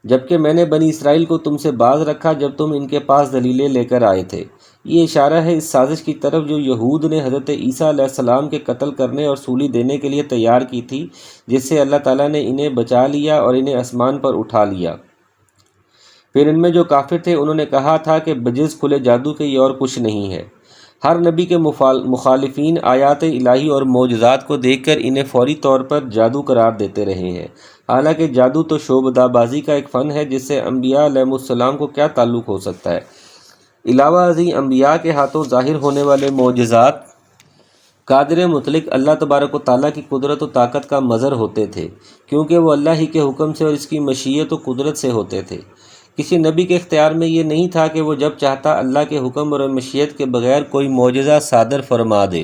جبکہ میں نے بنی اسرائیل کو تم سے باز رکھا جب تم ان کے پاس دلیلیں لے کر آئے تھے۔ یہ اشارہ ہے اس سازش کی طرف جو یہود نے حضرت عیسیٰ علیہ السلام کے قتل کرنے اور سولی دینے کے لیے تیار کی تھی، جس سے اللہ تعالیٰ نے انہیں بچا لیا اور انہیں آسمان پر اٹھا لیا۔ پھر ان میں جو کافر تھے انہوں نے کہا تھا کہ بجز کھلے جادو کے یہ اور کچھ نہیں ہے۔ ہر نبی کے مخالفین آیات الہی اور معجزات کو دیکھ کر انہیں فوری طور پر جادو قرار دیتے رہے ہیں، حالانکہ جادو تو شعبدہ بازی کا ایک فن ہے جس سے انبیاء علیہ السلام کو کیا تعلق ہو سکتا ہے۔ علاوہ ازیں انبیاء کے ہاتھوں ظاہر ہونے والے معجزات قادر مطلق اللہ تبارک و تعالیٰ کی قدرت و طاقت کا مظہر ہوتے تھے، کیونکہ وہ اللہ ہی کے حکم سے اور اس کی مشیت و قدرت سے ہوتے تھے۔ کسی نبی کے اختیار میں یہ نہیں تھا کہ وہ جب چاہتا اللہ کے حکم اور مشیت کے بغیر کوئی معجزہ صادر فرما دے۔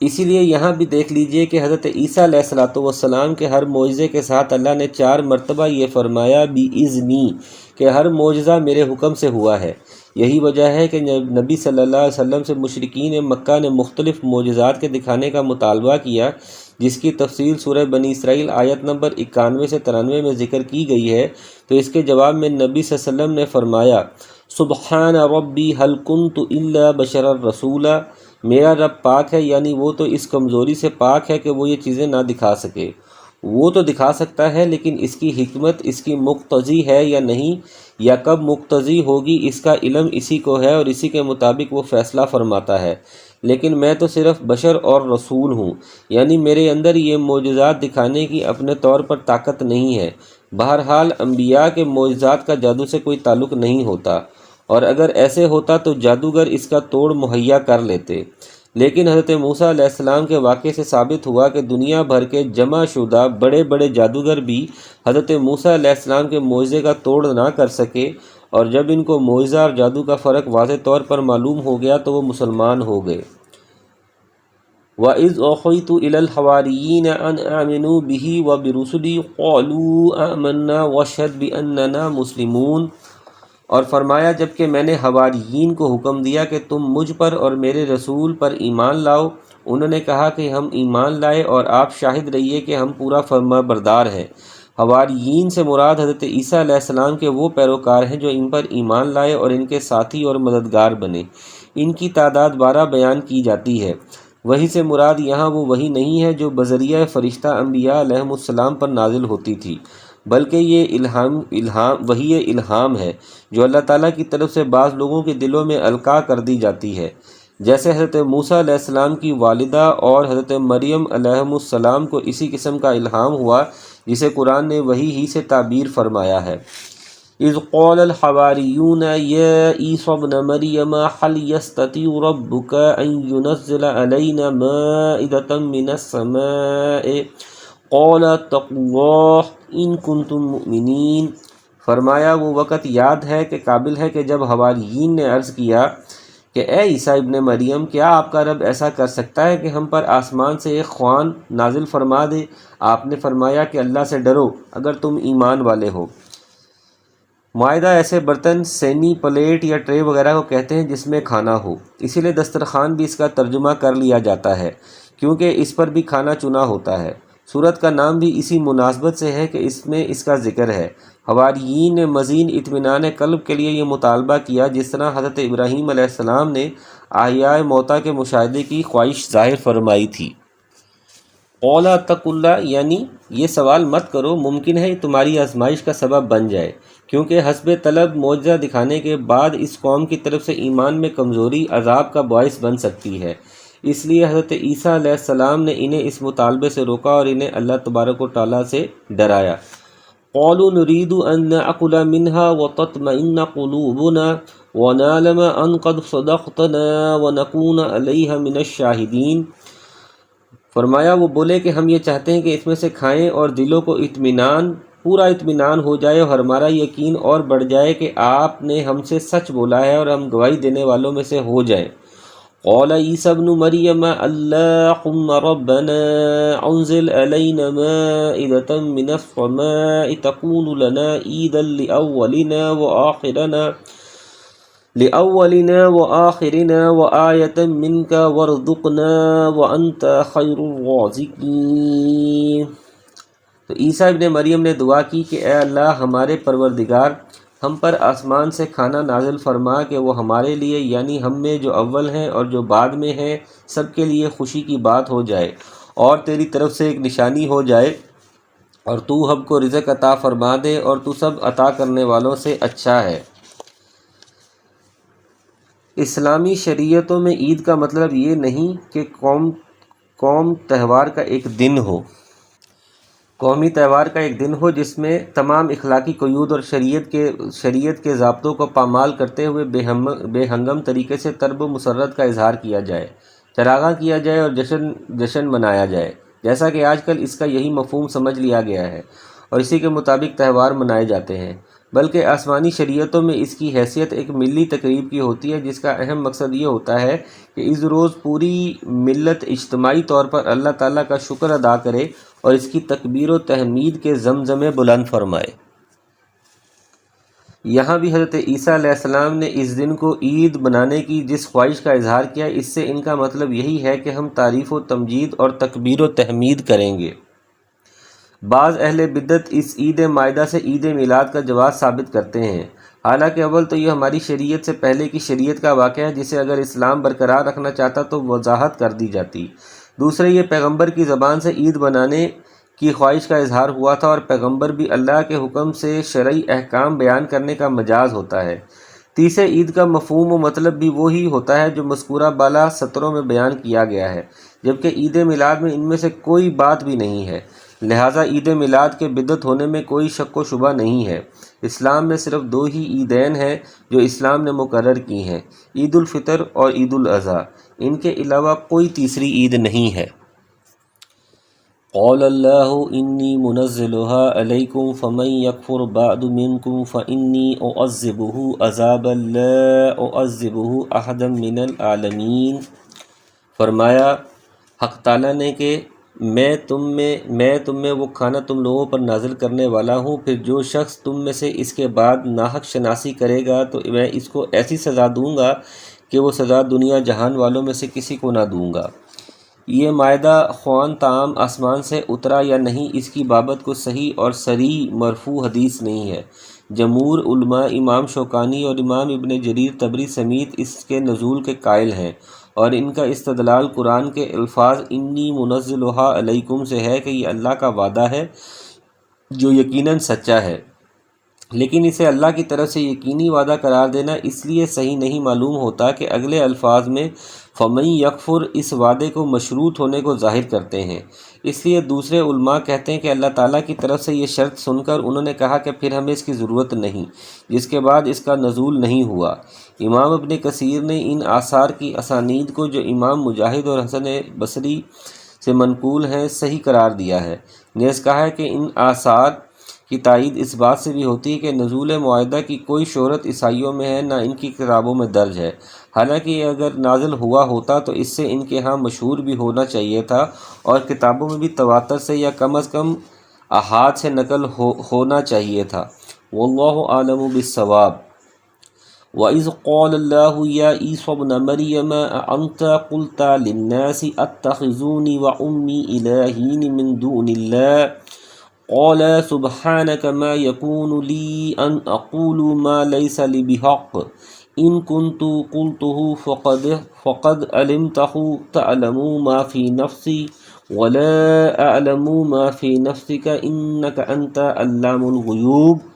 اسی لیے یہاں بھی دیکھ لیجئے کہ حضرت عیسیٰ علیہ السلام کے ہر معجزے کے ساتھ اللہ نے 4 مرتبہ یہ فرمایا بِإِذْنِی کہ ہر معجزہ میرے حکم سے ہوا ہے۔ یہی وجہ ہے کہ نبی صلی اللہ علیہ وسلم سے مشرکین مکہ نے مختلف معجزات کے دکھانے کا مطالبہ کیا، جس کی تفصیل سورہ بنی اسرائیل آیت نمبر 91 سے 93 میں ذکر کی گئی ہے۔ تو اس کے جواب میں نبی صلی اللہ علیہ وسلم نے فرمایا سبحان ربی هل كنت الا بشرا رسولا، میرا رب پاک ہے، یعنی وہ تو اس کمزوری سے پاک ہے کہ وہ یہ چیزیں نہ دکھا سکے۔ وہ تو دکھا سکتا ہے لیکن اس کی حکمت اس کی مقتضی ہے یا نہیں، یا کب مقتضی ہوگی اس کا علم اسی کو ہے اور اسی کے مطابق وہ فیصلہ فرماتا ہے، لیکن میں تو صرف بشر اور رسول ہوں، یعنی میرے اندر یہ معجزات دکھانے کی اپنے طور پر طاقت نہیں ہے۔ بہرحال انبیاء کے معجزات کا جادو سے کوئی تعلق نہیں ہوتا، اور اگر ایسے ہوتا تو جادوگر اس کا توڑ مہیا کر لیتے، لیکن حضرت موسیٰ علیہ السلام کے واقعے سے ثابت ہوا کہ دنیا بھر کے جمع شدہ بڑے بڑے جادوگر بھی حضرت موسیٰ علیہ السلام کے معجزے کا توڑ نہ کر سکے، اور جب ان کو معجزہ اور جادو کا فرق واضح طور پر معلوم ہو گیا تو وہ مسلمان ہو گئے۔ وَإِذْ أُوحِيَ إِلَى الْحَوَارِيِّينَ أَنْ آمِنُوا بِهِ وَبِرُسُلِهِ قَالُوا آمَنَّا وَاشْهَدْ بِأَنَّنَا مُسْلِمُونَ، اور فرمایا جب کہ میں نے حواریین کو حکم دیا کہ تم مجھ پر اور میرے رسول پر ایمان لاؤ، انہوں نے کہا کہ ہم ایمان لائے اور آپ شاہد رہیے کہ ہم پورا فرما بردار ہیں۔ حواریین سے مراد حضرت عیسیٰ علیہ السلام کے وہ پیروکار ہیں جو ان پر ایمان لائے اور ان کے ساتھی اور مددگار بنے۔ ان کی تعداد 12 بیان کی جاتی ہے۔ وحی سے مراد یہاں وہ وحی نہیں ہے جو بذریعہ فرشتہ انبیاء علیہم السلام پر نازل ہوتی تھی، بلکہ یہ وحی الہام ہے جو اللہ تعالیٰ کی طرف سے بعض لوگوں کے دلوں میں القاء کر دی جاتی ہے، جیسے حضرت موسیٰ علیہ السلام کی والدہ اور حضرت مریم علیہم السلام کو اسی قسم کا الہام ہوا جسے قرآن نے وحی ہی سے تعبیر فرمایا ہے۔ اذ قال الحواریون یا عیسی ابن مریم هل یستطیع ربک ان ینزل علینا مائدة من السماء قال اتقوا اللہ ان کنتم مؤمنین۔ فرمایا وہ وقت یاد ہے کہ قابل ہے کہ جب حواریین نے عرض کیا کہ اے عیسیٰ ابن مریم، کیا آپ کا رب ایسا کر سکتا ہے کہ ہم پر آسمان سے ایک خوان نازل فرما دے؟ آپ نے فرمایا کہ اللہ سے ڈرو اگر تم ایمان والے ہو۔ معاہدہ ایسے برتن، سینی، پلیٹ یا ٹرے وغیرہ کو کہتے ہیں جس میں کھانا ہو، اسی لیے دسترخوان بھی اس کا ترجمہ کر لیا جاتا ہے کیونکہ اس پر بھی کھانا چنا ہوتا ہے۔ سورت کا نام بھی اسی مناسبت سے ہے کہ اس میں اس کا ذکر ہے۔ حواریین نے مزید اطمینان قلب کے لیے یہ مطالبہ کیا جس طرح حضرت ابراہیم علیہ السلام نے احیاء موتا کے مشاہدے کی خواہش ظاہر فرمائی تھی۔ قولا اتقوا اللہ، یعنی یہ سوال مت کرو، ممکن ہے تمہاری آزمائش کا سبب بن جائے، کیونکہ حسب طلب معجزہ دکھانے کے بعد اس قوم کی طرف سے ایمان میں کمزوری عذاب کا باعث بن سکتی ہے۔ اس لیے حضرت عیسیٰ علیہ السلام نے انہیں اس مطالبے سے روکا اور انہیں اللہ تبارک و تعالیٰ سے ڈرایا۔ قالوا نريد أن نأكل منها وتطمئن قلوبنا ونعلم أن قد صدقتنا ونكون عليها من الشاهدين۔ فرمایا وہ بولے کہ ہم یہ چاہتے ہیں کہ اس میں سے کھائیں اور دلوں کو پورا اطمینان ہو جائے اور ہمارا یقین اور بڑھ جائے کہ آپ نے ہم سے سچ بولا ہے اور ہم گواہی دینے والوں میں سے ہو جائیں۔ قال عیسی ابن مریم اللہم ربنا انزل علینا مائدة من السماء تکون لنا عیدا لأولنا وآخرنا وآیة منک وارزقنا وانت خیر الرازقین۔ تو عیسیٰ ابن مریم نے دعا کی کہ اے اللہ ہمارے پروردگار، ہم پر آسمان سے کھانا نازل فرما کہ وہ ہمارے لیے، یعنی ہم میں جو اول ہیں اور جو بعد میں ہیں، سب کے لیے خوشی کی بات ہو جائے اور تیری طرف سے ایک نشانی ہو جائے، اور تو ہم کو رزق عطا فرما دے اور تو سب عطا کرنے والوں سے اچھا ہے۔ اسلامی شریعتوں میں عید کا مطلب یہ نہیں کہ قوم تہوار کا ایک دن ہو، قومی تہوار کا ایک دن ہو جس میں تمام اخلاقی قیود اور شریعت کے ضابطوں کو پامال کرتے ہوئے بے ہنگم طریقے سے طرب و مسرت کا اظہار کیا جائے، چراغاں کیا جائے اور جشن منایا جائے، جیسا کہ آج کل اس کا یہی مفہوم سمجھ لیا گیا ہے اور اسی کے مطابق تہوار منائے جاتے ہیں، بلکہ آسمانی شریعتوں میں اس کی حیثیت ایک ملی تقریب کی ہوتی ہے جس کا اہم مقصد یہ ہوتا ہے کہ اس روز پوری ملت اجتماعی طور پر اللہ تعالیٰ کا شکر ادا کرے اور اس کی تکبیر و تحمید کے زمزمے بلند فرمائے۔ یہاں بھی حضرت عیسیٰ علیہ السلام نے اس دن کو عید بنانے کی جس خواہش کا اظہار کیا، اس سے ان کا مطلب یہی ہے کہ ہم تعریف و تمجید اور تکبیر و تحمید کریں گے۔ بعض اہل بدعت اس عید مائدہ سے عید میلاد کا جواز ثابت کرتے ہیں، حالانکہ اول تو یہ ہماری شریعت سے پہلے کی شریعت کا واقعہ ہے جسے اگر اسلام برقرار رکھنا چاہتا تو وضاحت کر دی جاتی۔ دوسرے، یہ پیغمبر کی زبان سے عید بنانے کی خواہش کا اظہار ہوا تھا اور پیغمبر بھی اللہ کے حکم سے شرعی احکام بیان کرنے کا مجاز ہوتا ہے۔ تیسرے، عید کا مفہوم و مطلب بھی وہی ہوتا ہے جو مذکورہ بالا سطروں میں بیان کیا گیا ہے، جبکہ عید میلاد میں ان میں سے کوئی بات بھی نہیں ہے، لہٰذا عید میلاد کے بدعت ہونے میں کوئی شک و شبہ نہیں ہے۔ اسلام میں صرف 2 ہی عیدین ہیں جو اسلام نے مقرر کی ہیں، عید الفطر اور عید الاضحیٰ، ان کے علاوہ کوئی تیسری عید نہیں ہے۔ قال اللہ انی منزلها علیکم فمن یکفر بعد منکم فانی اعذبہ عذابا لا اعذبہ احدا من العالمین۔ فرمایا حق تعالیٰ نے کہ میں تم میں وہ کھانا تم لوگوں پر نازل کرنے والا ہوں، پھر جو شخص تم میں سے اس کے بعد ناحق شناسی کرے گا تو میں اس کو ایسی سزا دوں گا کہ وہ سزا دنیا جہان والوں میں سے کسی کو نہ دوں گا۔ یہ مائدہ خوان طعام آسمان سے اترا یا نہیں، اس کی بابت کو صحیح اور صریح مرفوع حدیث نہیں ہے۔ جمہور علماء امام شوکانی اور امام ابن جریر طبری سمیت اس کے نزول کے قائل ہیں، اور ان کا استدلال قرآن کے الفاظ انی منزلھا علیکم سے ہے کہ یہ اللہ کا وعدہ ہے جو یقیناً سچا ہے، لیکن اسے اللہ کی طرف سے یقینی وعدہ قرار دینا اس لیے صحیح نہیں معلوم ہوتا کہ اگلے الفاظ میں فَمَن یکفر اس وعدے کو مشروط ہونے کو ظاہر کرتے ہیں۔ اس لیے دوسرے علماء کہتے ہیں کہ اللہ تعالیٰ کی طرف سے یہ شرط سن کر انہوں نے کہا کہ پھر ہمیں اس کی ضرورت نہیں، جس کے بعد اس کا نزول نہیں ہوا۔ امام ابن کثیر نے ان آثار کی اسانید کو جو امام مجاہد اور حسن بصری سے منقول ہیں صحیح قرار دیا ہے۔ نیز کہا ہے کہ ان آثار کی تائید اس بات سے بھی ہوتی ہے کہ نزول معاہدہ کی کوئی شہرت عیسائیوں میں ہے، نہ ان کی کتابوں میں درج ہے، حالانکہ یہ اگر نازل ہوا ہوتا تو اس سے ان کے ہاں مشہور بھی ہونا چاہیے تھا، اور کتابوں میں بھی تواتر سے یا کم از کم احاد سے نقل ہونا چاہیے تھا۔ واللہ اعلم بالصواب۔ وَإِذْ قَالَ اللَّهُ يَا عِيسَى ابْنَ مَرْيَمَ أَأَنْتَ قُلْتَ لِلنَّاسِ اتَّخِذُونِي وَأُمِّي إِلَٰهَيْنِ مِن دُونِ اللَّهِ قَالَ سُبْحَانَكَ مَا يَكُونُ لِي أَنْ أَقُولَ مَا لَيْسَ لِي بِحَقٍّ إِن كُنتُ قُلْتُهُ فَقَدْ عَلِمْتَهُ تَعْلَمُ مَا فِي نَفْسِي وَلَا أَعْلَمُ مَا فِي نَفْسِكَ إِنَّكَ أَنْتَ عَلَّامُ الْغُيُوبِ۔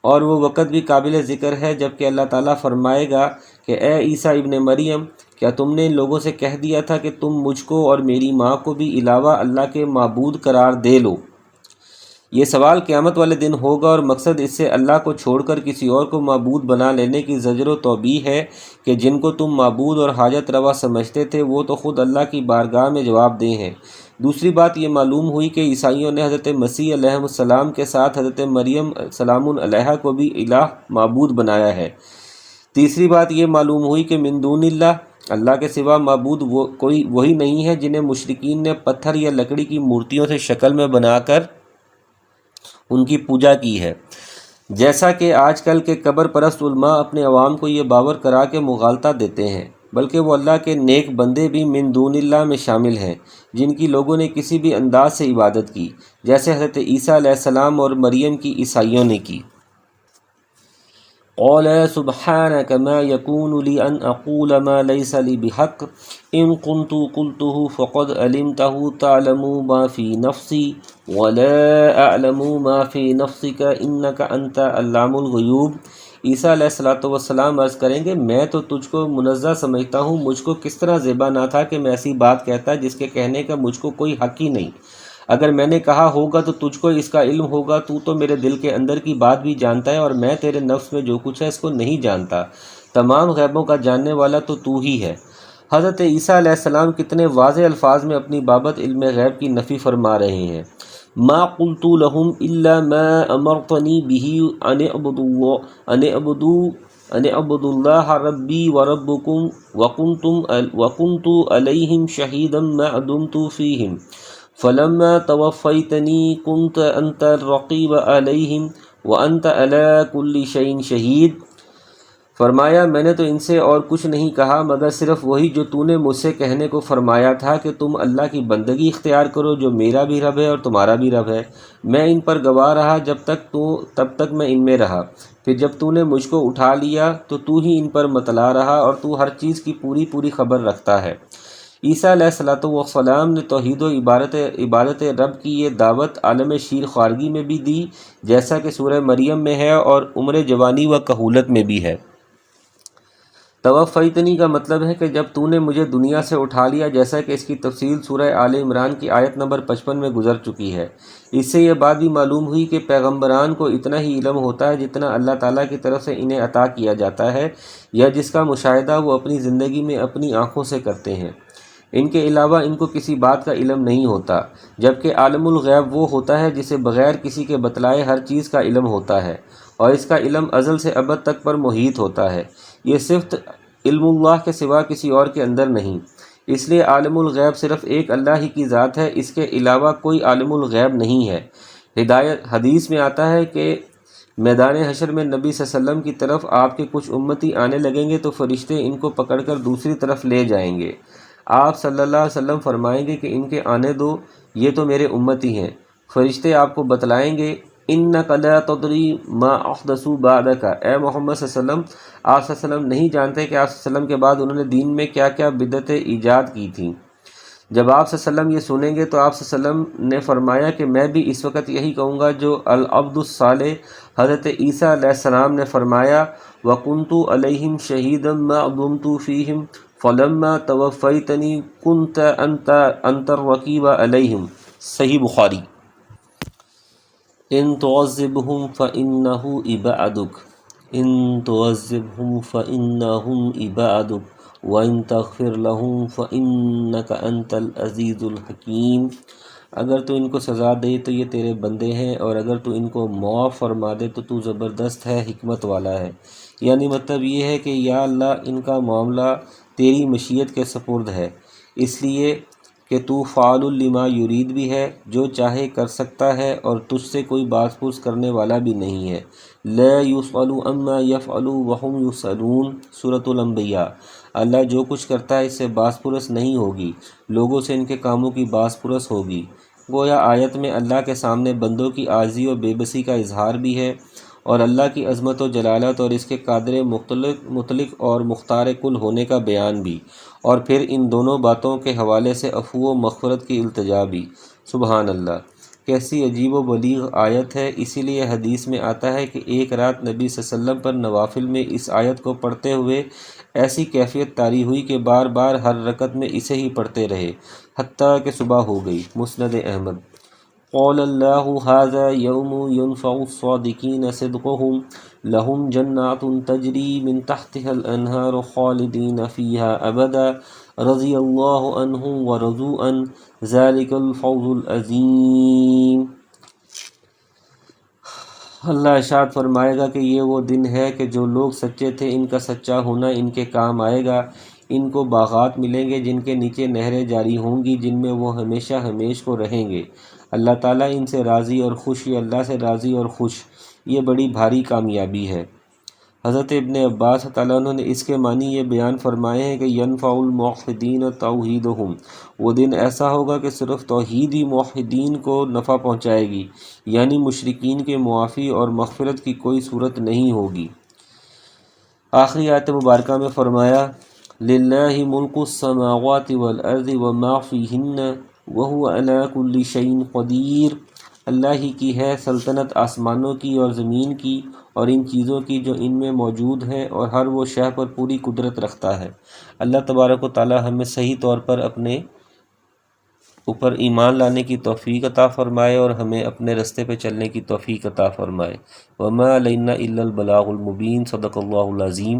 اور وہ وقت بھی قابل ذکر ہے جب کہ اللہ تعالیٰ فرمائے گا کہ اے عیسیٰ ابن مریم، کیا تم نے ان لوگوں سے کہہ دیا تھا کہ تم مجھ کو اور میری ماں کو بھی علاوہ اللہ کے معبود قرار دے لو؟ یہ سوال قیامت والے دن ہوگا، اور مقصد اس سے اللہ کو چھوڑ کر کسی اور کو معبود بنا لینے کی زجر و توبیخ ہے کہ جن کو تم معبود اور حاجت روا سمجھتے تھے وہ تو خود اللہ کی بارگاہ میں جواب دہ ہیں۔ دوسری بات یہ معلوم ہوئی کہ عیسائیوں نے حضرت مسیح علیہ السلام کے ساتھ حضرت مریم سلام علیہا کو بھی الہ معبود بنایا ہے۔ تیسری بات یہ معلوم ہوئی کہ من دون اللہ کے سوا معبود کوئی وہی نہیں ہے جنہیں مشرکین نے پتھر یا لکڑی کی مورتیوں سے شکل میں بنا کر ان کی پوجا کی ہے، جیسا کہ آج کل کے قبر پرست علماء اپنے عوام کو یہ باور کرا کے مغالطہ دیتے ہیں، بلکہ وہ اللہ کے نیک بندے بھی من دون اللہ میں شامل ہیں جن کی لوگوں نے کسی بھی انداز سے عبادت کی، جیسے حضرت عیسیٰ علیہ السلام اور مریم کی عیسائیوں نے کی۔ قال سبحانك ما يكون لي أن أقول ما ليس لي بحق إن كنت قلته فقد علمته تعلم ما في نفسي ولا أعلم ما في نفسك إنك أنت علام الغيوب۔ عیسیٰ علیہ الصلوۃ والسلام عرض کریں گے میں تو تجھ کو منزہ سمجھتا ہوں، مجھ کو کس طرح زیبا نہ تھا کہ میں ایسی بات کہتا جس کے کہنے کا مجھ کو کوئی حق ہی نہیں۔ اگر میں نے کہا ہوگا تو تجھ کو اس کا علم ہوگا، تو میرے دل کے اندر کی بات بھی جانتا ہے، اور میں تیرے نفس میں جو کچھ ہے اس کو نہیں جانتا۔ تمام غیبوں کا جاننے والا تو ہی ہے۔ حضرت عیسیٰ علیہ السلام کتنے واضح الفاظ میں اپنی بابت علم غیب کی نفی فرما رہے ہیں۔ ما قلت لهم الا ما امرتنی به ان اعبدوا اللہ ربی وربکم وکنت علیہم شہیدا ما دمت فیہم فلما توفیتنی کنت انت الرقیب علیہم وانت علی کل شیء شہید۔ فرمایا میں نے تو ان سے اور کچھ نہیں کہا مگر صرف وہی جو تو نے مجھ سے کہنے کو فرمایا تھا کہ تم اللہ کی بندگی اختیار کرو جو میرا بھی رب ہے اور تمہارا بھی رب ہے۔ میں ان پر گواہ رہا تب تک میں ان میں رہا، پھر جب تو نے مجھ کو اٹھا لیا تو ہی ان پر مطلع رہا، اور تو ہر چیز کی پوری خبر رکھتا ہے۔ عیسیٰ علیہ الصلوۃ والسلام نے توحید و عبادت رب کی یہ دعوت عالم شیر خوارگی میں بھی دی، جیسا کہ سورہ مریم میں ہے اور عمر جوانی و کہولت میں بھی ہے۔ توفیتنی کا مطلب ہے کہ جب تو نے مجھے دنیا سے اٹھا لیا، جیسا کہ اس کی تفصیل سورہ آل عمران کی آیت نمبر 55 میں گزر چکی ہے۔ اس سے یہ بات بھی معلوم ہوئی کہ پیغمبران کو اتنا ہی علم ہوتا ہے جتنا اللہ تعالیٰ کی طرف سے انہیں عطا کیا جاتا ہے یا جس کا مشاہدہ وہ اپنی زندگی میں اپنی آنکھوں سے کرتے ہیں۔ ان کے علاوہ ان کو کسی بات کا علم نہیں ہوتا، جبکہ عالم الغیب وہ ہوتا ہے جسے بغیر کسی کے بتلائے ہر چیز کا علم ہوتا ہے، اور اس کا علم ازل سے ابد تک پر محیط ہوتا ہے۔ یہ صفت علم اللہ کے سوا کسی اور کے اندر نہیں، اس لیے عالم الغیب صرف ایک اللہ ہی کی ذات ہے، اس کے علاوہ کوئی عالم الغیب نہیں ہے۔ حدیث میں آتا ہے کہ میدان حشر میں نبی صلی اللہ علیہ وسلم کی طرف آپ کے کچھ امتی آنے لگیں گے تو فرشتے ان کو پکڑ کر دوسری طرف لے جائیں گے۔ آپ صلی اللہ علیہ وسلم فرمائیں گے کہ ان کے آنے دو، یہ تو میرے امتی ہیں۔ فرشتے آپ کو بتلائیں گے انک لا تدری ما احدثوا بعدک، اے محمد صلی اللہ علیہ وسلم، آپ صلی اللہ علیہ وسلم نہیں جانتے کہ آپ صلی اللہ علیہ وسلم کے بعد انہوں نے دین میں کیا کیا بدعتیں ایجاد کی تھیں۔ جب آپ صلی اللہ علیہ وسلم یہ سنیں گے تو آپ صلی اللہ علیہ وسلم نے فرمایا کہ میں بھی اس وقت یہی کہوں گا جو العبد الصالح حضرت عیسیٰ علیہ السلام نے فرمایا، وَكُنْتُ عَلَيْهِمْ شَهِيدًا مَا دُمْتُ فِيهِمْ فَلَمَّا تَوَفَّيْتَنِي كُنْتَ أَنْتَ الرَّقِيبَ عَلَيْهِمْ۔ صحیح بخاری۔ ان تعذبهم فإنه عبادك ان تعذبهم فإنهم عبادك وَإِن تَغْفِرْ لَهُمْ فَإِنَّكَ أَنْتَ الْعَزِيزُ الْحَكِيمُ۔ اگر تو ان کو سزا دے تو یہ تیرے بندے ہیں، اور اگر تو ان کو معاف فرما دے تو تو زبردست ہے، حکمت والا ہے۔ یعنی مطلب یہ ہے کہ یا اللہ ان کا معاملہ تیری مشیت کے سپرد ہے، اس لیے کہ تو فعال لما یرید بھی ہے، جو چاہے کر سکتا ہے، اور تجھ سے کوئی باز پرس کرنے والا بھی نہیں ہے۔ لا یسأل عما یفعل وهم یسألون، سورۃ الانبیاء۔ اللہ جو کچھ کرتا ہے اس سے باز پرس نہیں ہوگی، لوگوں سے ان کے کاموں کی باز پرس ہوگی۔ گویا آیت میں اللہ کے سامنے بندوں کی عاجزی اور بے بسی کا اظہار بھی ہے، اور اللہ کی عظمت و جلالت اور اس کے قادر مطلق اور مختار کل ہونے کا بیان بھی، اور پھر ان دونوں باتوں کے حوالے سے عفو و مغفرت کی التجا بھی۔ سبحان اللہ، کیسی عجیب و بلیغ آیت ہے۔ اسی لیے حدیث میں آتا ہے کہ ایک رات نبی صلی اللہ علیہ وسلم پر نوافل میں اس آیت کو پڑھتے ہوئے ایسی کیفیت طاری ہوئی کہ بار بار ہر رکعت میں اسے ہی پڑھتے رہے حتیٰ کہ صبح ہو گئی۔ مسند احمد۔ قال اللہ ھذا یوم ینفع الصادقین صدقہم لہم جنات تجری من تحتها الانہار خالدین فیہا ابدا رضی اللہ عنہم ورضوا عنہ ذلک الفوز العظیم۔ اللہ ارشاد فرمائے گا کہ یہ وہ دن ہے کہ جو لوگ سچے تھے ان کا سچا ہونا ان کے کام آئے گا۔ ان کو باغات ملیں گے جن کے نیچے نہریں جاری ہوں گی، جن میں وہ ہمیشہ ہمیش کو رہیں گے۔ اللہ تعالیٰ ان سے راضی اور خوش، یہ اللہ سے راضی اور خوش، یہ بڑی بھاری کامیابی ہے۔ حضرت ابن عباس تعالیٰ عنہ نے اس کے معنی یہ بیان فرمائے ہیں کہ ینفع الموحدین توحیدہم، وہ دن ایسا ہوگا کہ صرف توحید ہی موحدین کو نفع پہنچائے گی، یعنی مشرکین کے معافی اور مغفرت کی کوئی صورت نہیں ہوگی۔ آخری آیت مبارکہ میں فرمایا للہ ملک السماوات والارض وما فیہن وہو علی کل شیء قدیر، اللہ ہی کی ہے سلطنت آسمانوں کی اور زمین کی اور ان چیزوں کی جو ان میں موجود ہیں، اور ہر وہ شے پر پوری قدرت رکھتا ہے۔ اللہ تبارک و تعالی ہمیں صحیح طور پر اپنے اوپر ایمان لانے کی توفیق عطا فرمائے اور ہمیں اپنے رستے پہ چلنے کی توفیق عطا فرمائے۔ وما علینا الا البلاغ المبین۔ صدق اللہ العظیم۔